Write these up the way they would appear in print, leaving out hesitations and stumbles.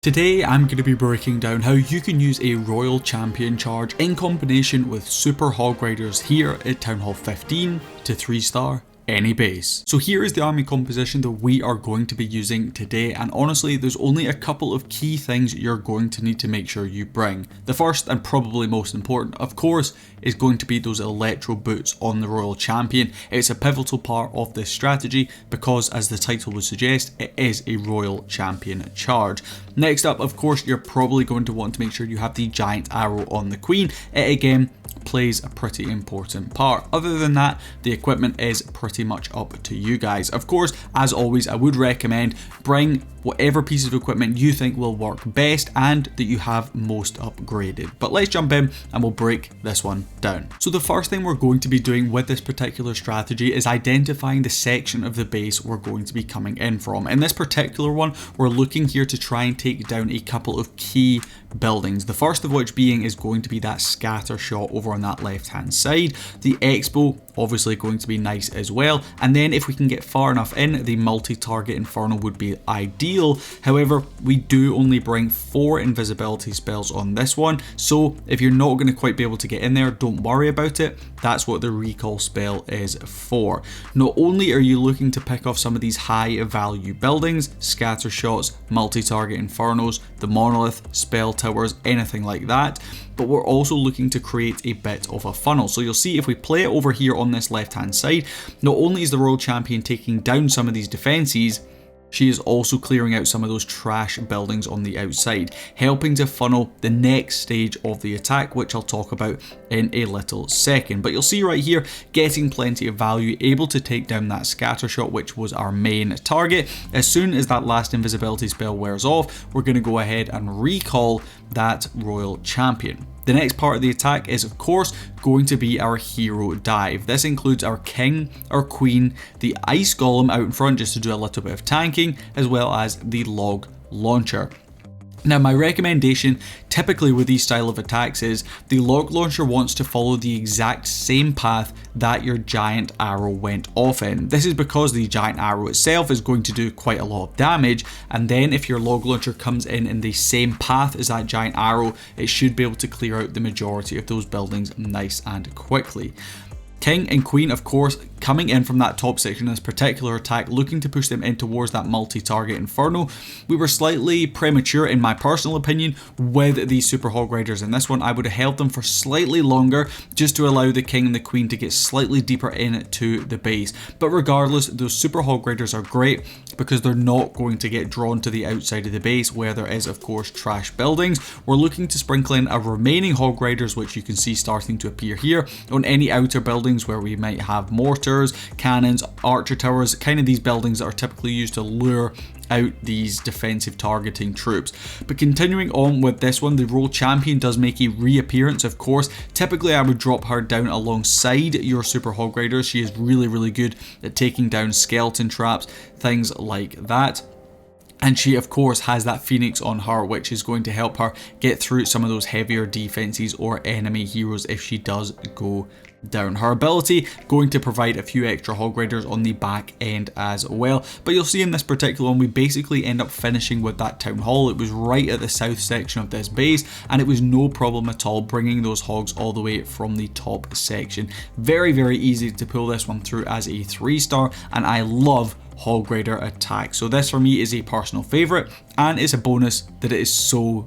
Today I'm going to be breaking down how you can use a Royal Champion charge in combination with Super Hog Riders here at Townhall 15 to 3-star any base. So here is the army composition that we are going to be using today, and honestly there's only a couple of key things you're going to need to make sure you bring. The first and probably most important of course is going to be those electro boots on the Royal Champion. It's a pivotal part of this strategy because, as the title would suggest, it is a Royal Champion charge. Next up, of course, you're probably going to want to make sure you have the giant arrow on the Queen. It again plays a pretty important part. Other than that, the equipment is pretty much up to you guys. Of course, as always, I would recommend bring whatever piece of equipment you think will work best and that you have most upgraded. But let's jump in and we'll break this one down. So the first thing we're going to be doing with this particular strategy is identifying the section of the base we're going to be coming in from. In this particular one, we're looking here to try and take down a couple of key buildings. The first of which is going to be that scatter shot over on that left hand side. The expo obviously going to be nice as well, and then if we can get far enough in, the multi-target inferno would be ideal. However, we do only bring 4 invisibility spells on this one, so if you're not going to quite be able to get in there, don't worry about it. That's what the recall spell is for. Not only are you looking to pick off some of these high value buildings, scatter shots, multi-target infernos, the monolith, spell towers, anything like that, but we're also looking to create a bit of a funnel. So you'll see if we play it over here on this left hand side, not only is the Royal Champion taking down some of these defenses, she is also clearing out some of those trash buildings on the outside, helping to funnel the next stage of the attack, which I'll talk about in a little second. But you'll see right here, getting plenty of value, able to take down that scatter shot, which was our main target. As soon as that last invisibility spell wears off, we're going to go ahead and recall that Royal Champion. The next part of the attack is of course going to be our hero dive. This includes our king, our queen, the ice golem out in front just to do a little bit of tanking, as well as the log launcher. Now my recommendation typically with these style of attacks is the log launcher wants to follow the exact same path that your giant arrow went off in. This is because the giant arrow itself is going to do quite a lot of damage, and then if your log launcher comes in the same path as that giant arrow, it should be able to clear out the majority of those buildings nice and quickly. King and queen, of course, coming in from that top section in this particular attack, looking to push them in towards that multi-target inferno. We were slightly premature in my personal opinion with these Super Hog Riders in this one. I would have held them for slightly longer just to allow the king and the queen to get slightly deeper into the base. But regardless, those Super Hog Riders are great because they're not going to get drawn to the outside of the base where there is of course trash buildings. We're looking to sprinkle in our remaining Hog Riders, which you can see starting to appear here, on any outer buildings where we might have mortars, cannons, archer towers, kind of these buildings that are typically used to lure out these defensive targeting troops. But continuing on with this one, the Royal Champion does make a reappearance of course. Typically I would drop her down alongside your Super Hog Riders. She is really good at taking down skeleton traps, things like that. And she of course has that Phoenix on her, which is going to help her get through some of those heavier defenses or enemy heroes if she does go down. Her ability going to provide a few extra Hog Riders on the back end as well. But you'll see in this particular one, we basically end up finishing with that Town Hall. It was right at the south section of this base, and it was no problem at all bringing those hogs all the way from the top section. Very easy to pull this one through as a 3-star, and I love Hog Rider attack. So this for me is a personal favorite, and it's a bonus that it is so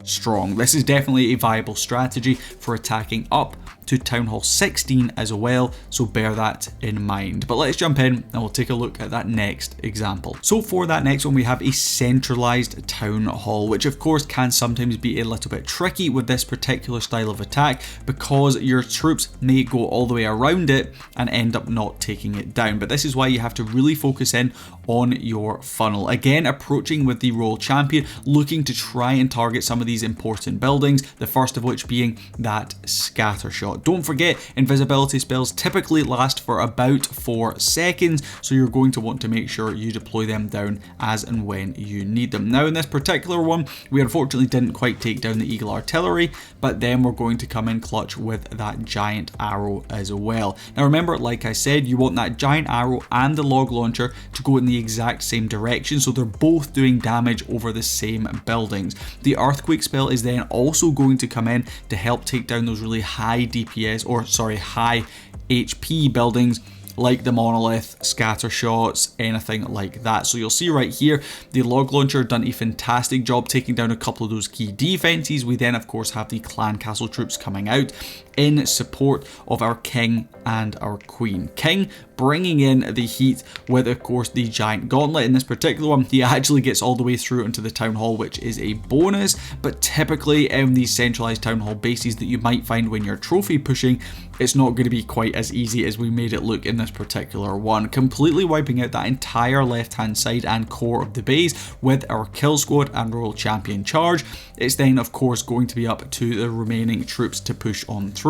strong. This is definitely a viable strategy for attacking up to Townhall 16 as well, so bear that in mind. But let's jump in and we'll take a look at that next example. So for that next one, we have a centralized town hall, which of course can sometimes be a little bit tricky with this particular style of attack because your troops may go all the way around it and end up not taking it down. But this is why you have to really focus in on your funnel. Again, approaching with the Royal Champion, looking to try and target some of these important buildings, the first of which being that scatter shot. But don't forget, invisibility spells typically last for about 4 seconds, so you're going to want to make sure you deploy them down as and when you need them. Now in this particular one, we unfortunately didn't quite take down the Eagle Artillery, but then we're going to come in clutch with that giant arrow as well. Now remember, like I said, you want that giant arrow and the log launcher to go in the exact same direction, so they're both doing damage over the same buildings. The earthquake spell is then also going to come in to help take down those really high DPS, or sorry, high HP buildings like the monolith, scatter shots, anything like that. So you'll see right here, the log launcher done a fantastic job taking down a couple of those key defenses. We then of course have the clan castle troops coming out in support of our king and our queen. King bringing in the heat with of course the giant gauntlet. In this particular one, he actually gets all the way through into the town hall, which is a bonus, but typically in these centralized town hall bases that you might find when you're trophy pushing, it's not going to be quite as easy as we made it look in this particular one. Completely wiping out that entire left hand side and core of the base with our kill squad and royal champion charge. It's then of course going to be up to the remaining troops to push on through.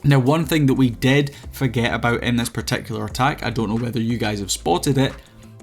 Now one thing that we did forget about in this particular attack, I don't know whether you guys have spotted it,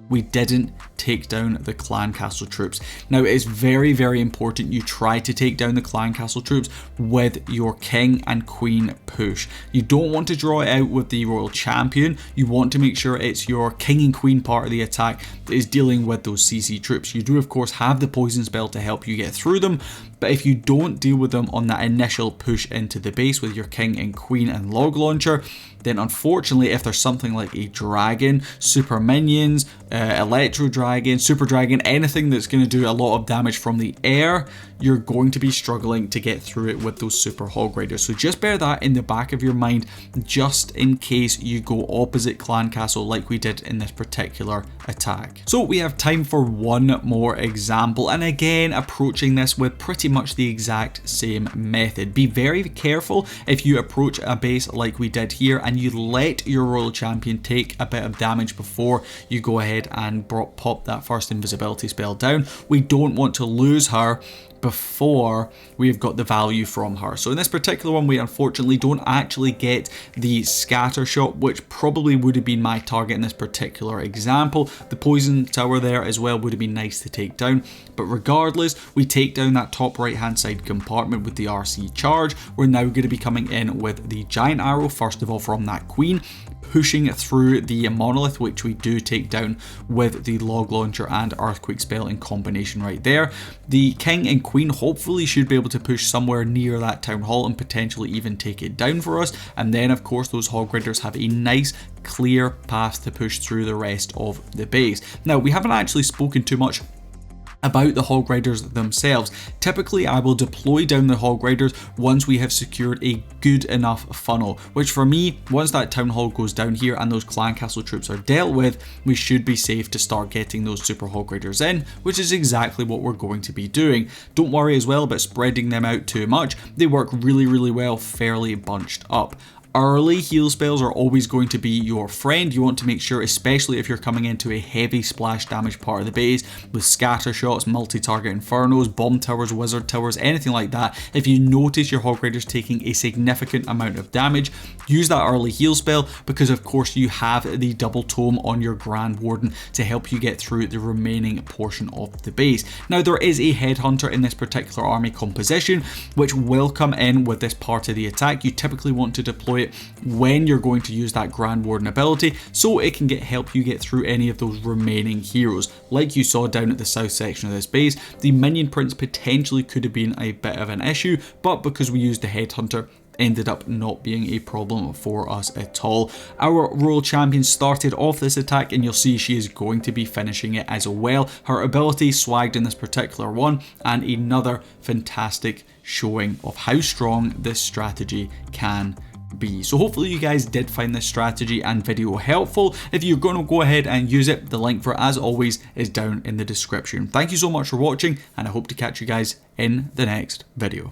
we didn't take down the clan castle troops. Now it is very, very important you try to take down the clan castle troops with your king and queen push. You don't want to draw it out with the royal champion. You want to make sure it's your king and queen part of the attack that is dealing with those CC troops. You do of course have the poison spell to help you get through them, but if you don't deal with them on that initial push into the base with your king and queen and log launcher, then unfortunately if there's something like a dragon, super minions, electro dragon, super dragon, anything that's going to do a lot of damage from the air, you're going to be struggling to get through it with those Super Hog Riders. So just bear that in the back of your mind just in case you go opposite clan castle like we did in this particular attack. So we have time for one more example, and again approaching this with pretty much the exact same method. Be very careful if you approach a base like we did here and you let your royal champion take a bit of damage before you go ahead and pop that first invisibility spell down. We don't want to lose her before we've got the value from her. So in this particular one, we unfortunately don't actually get the scatter shot, which probably would have been my target in this particular example. The poison tower there as well would have been nice to take down, but regardless, we take down that top right hand side compartment with the RC charge. We're now going to be coming in with the giant arrow, first of all from that queen, pushing through the monolith, which we do take down with the log launcher and earthquake spell in combination right there. The king and queen hopefully should be able to push somewhere near that town hall and potentially even take it down for us, and then of course those hog riders have a nice clear path to push through the rest of the base. Now we haven't actually spoken too much about the hog riders themselves. Typically I will deploy down the hog riders once we have secured a good enough funnel, which for me, once that town hall goes down here and those clan castle troops are dealt with, we should be safe to start getting those super hog riders in, which is exactly what we're going to be doing. Don't worry as well about spreading them out too much. They work really, really well fairly bunched up. Early heal spells are always going to be your friend. You want to make sure, especially if you're coming into a heavy splash damage part of the base with scatter shots, multi-target infernos, bomb towers, wizard towers, anything like that, if you notice your hog riders taking a significant amount of damage, use that early heal spell, because of course you have the double tome on your Grand Warden to help you get through the remaining portion of the base. Now there is a headhunter in this particular army composition which will come in with this part of the attack. You typically want to deploy it when you're going to use that Grand Warden ability, so it can help you get through any of those remaining heroes. Like you saw down at the south section of this base, the minion prince potentially could have been a bit of an issue, but because we used the headhunter, ended up not being a problem for us at all. Our royal champion started off this attack, and you'll see she is going to be finishing it as well. Her ability swagged in this particular one, and another fantastic showing of how strong this strategy can be. So hopefully you guys did find this strategy and video helpful. If you're going to go ahead and use it, the link for it, as always, is down in the description. Thank you so much for watching, and I hope to catch you guys in the next video.